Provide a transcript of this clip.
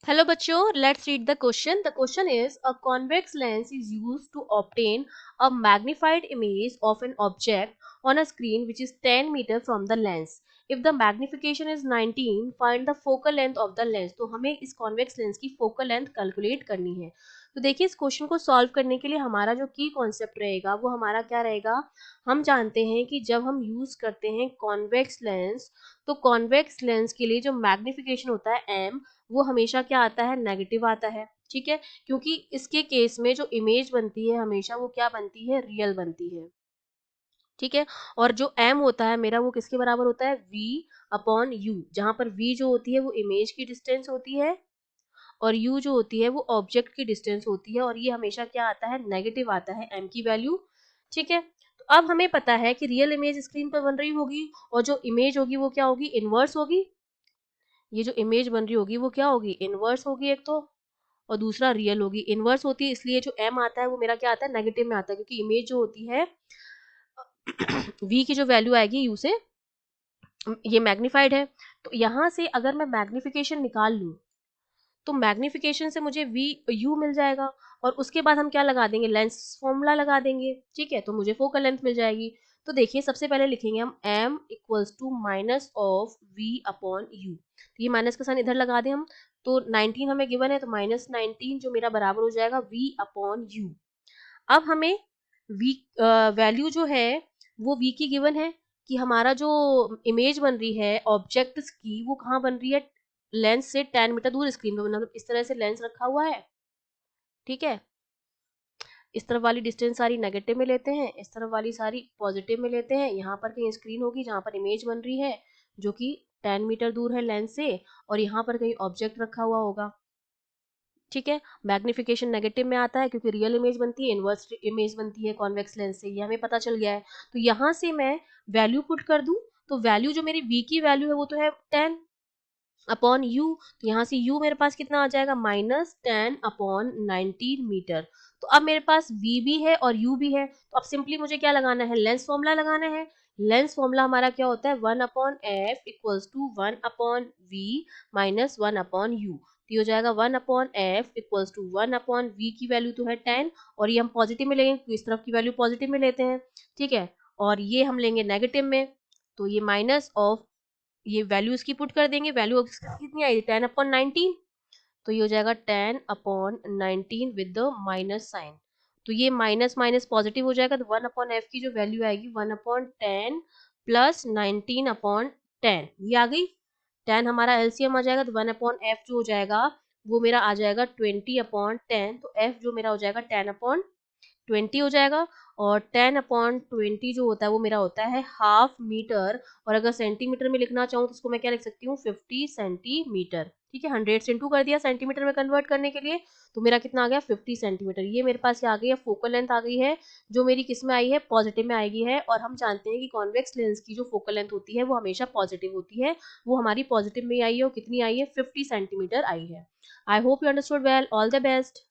Hello बच्चों, let's read the question. The question is, a convex lens is used to obtain a magnified image of an object on a screen which is 10 meter from the lens. If the magnification is 19, find the focal length of the lens. तो हमें इस convex lens की focal length calculate करनी है. तो देखिए इस question को सॉल्व करने के लिए हमारा जो की कॉन्सेप्ट रहेगा वो हमारा क्या रहेगा. हम जानते हैं कि जब हम यूज करते हैं कॉन्वेक्स लेंस, तो कॉन्वेक्स लेंस के लिए जो मैग्निफिकेशन होता है m, वो हमेशा क्या आता है, नेगेटिव आता है. ठीक है, क्योंकि इसके केस में जो इमेज बनती है हमेशा वो क्या बनती है, रियल बनती है. ठीक है, और जो m होता है मेरा वो किसके बराबर होता है, v अपॉन u, जहां पर v जो होती है वो इमेज की डिस्टेंस होती है और u जो होती है वो ऑब्जेक्ट की डिस्टेंस होती है, और ये हमेशा क्या आता है, नेगेटिव आता है m की वैल्यू. ठीक है, तो अब हमें पता है कि रियल इमेज स्क्रीन पर बन रही होगी और जो इमेज होगी वो क्या होगी, इनवर्स होगी. ये जो इमेज बन रही होगी वो क्या होगी, इनवर्स होगी एक तो, और दूसरा रियल होगी. इनवर्स होती है इसलिए जो m आता है वो मेरा क्या आता है, नेगेटिव में आता है, क्योंकि इमेज जो होती है v की जो वैल्यू आएगी u से, ये मैग्नीफाइड है. तो यहाँ से अगर मैं मैग्निफिकेशन निकाल लूँ तो मैग्निफिकेशन से मुझे v u मिल जाएगा, और उसके बाद हम क्या लगा देंगे, लेंस फॉर्मूला लगा देंगे. ठीक है, तो मुझे फोकल लेंथ मिल जाएगी. तो देखिए सबसे पहले लिखेंगे हम m equals to minus of v upon u. तो ये माइनस का साइन इधर लगा दें हम, तो 19 हमें गिवन है, तो माइनस 19 जो मेरा बराबर हो जाएगा v अपॉन u. अब हमें v वैल्यू जो है वो v की गिवन है कि हमारा जो इमेज बन रही है ऑब्जेक्ट्स की वो कहाँ बन रही है, लेंस से 10 मीटर दूर स्क्रीन पे. मतलब इस तरह से लेंस रखा हुआ है. ठीक है, इस तरफ वाली डिस्टेंस सारी नेगेटिव में लेते हैं, इस तरफ वाली सारी पॉजिटिव में लेते हैं. यहाँ पर कहीं स्क्रीन होगी जहाँ पर इमेज बन रही है जो कि 10 मीटर दूर है लेंस से, और यहाँ पर कहीं ऑब्जेक्ट रखा हुआ होगा. ठीक है, मैग्निफिकेशन नेगेटिव में आता है क्योंकि रियल इमेज बनती है, इनवर्स इमेज बनती है कॉन्वेक्स लेंस से, ये हमें पता चल गया है. तो यहाँ से मैं वैल्यू पुट कर दूं, तो वैल्यू जो मेरी v की वैल्यू है वो तो है 10 अपॉन u. तो यहाँ से u मेरे पास कितना आ जाएगा, माइनस 10 अपॉन 19 मीटर. तो अब मेरे पास v भी है और u भी है, तो अब सिंपली मुझे क्या लगाना है, लेंस फॉर्मूला लगाना है. लेंस फॉर्मूला हमारा क्या होता है, 1 upon f equals to 1 upon v minus 1 upon u. तो ये हो जाएगा 1 upon f equals to 1 upon v की वैल्यू तो है 10, और ये हम पॉजिटिव में लेंगे तो इस तरफ की वैल्यू पॉजिटिव में लेते हैं. ठीक है, और ये हम लेंगे नेगेटिव में, तो ये माइनस ऑफ, ये वैल्यू इसकी पुट कर देंगे. वैल्यू कितनी आई, 10 अपॉन 19, तो ये हो जाएगा 10 upon 19 with the minus sign. तो ये माइनस माइनस पॉजिटिव हो जाएगा, तो 1 अपॉन एफ की जो वैल्यू आएगी 1 अपॉन 10 प्लस 19 अपॉन 10, ये आ गई. 10 हमारा एलसीएम आ जाएगा, तो 1 अपॉन एफ जो हो जाएगा वो मेरा आ जाएगा 20 अपॉन 10. तो एफ जो मेरा हो जाएगा 10 अपॉन 20 हो जाएगा, और 10 अपॉन 20 जो होता है वो मेरा होता है हाफ मीटर. और अगर सेंटीमीटर में लिखना चाहूँ तो उसको मैं क्या लिख सकती हूँ, 50 सेंटीमीटर. ठीक है, 100 से इंटू कर दिया सेंटीमीटर में कन्वर्ट करने के लिए, तो मेरा कितना आ गया, 50 सेंटीमीटर. ये मेरे पास आ गई है फोकल लेंथ, आ गई है जो मेरी किस में आई है, पॉजिटिव में आएगी है. और हम जानते हैं कि कॉन्वेक्स लेंस की जो फोकल लेंथ होती है वो हमेशा पॉजिटिव होती है, वो हमारी पॉजिटिव में आई है, और कितनी आई है, 50 सेंटीमीटर आई है. I hope you understood well. All the best.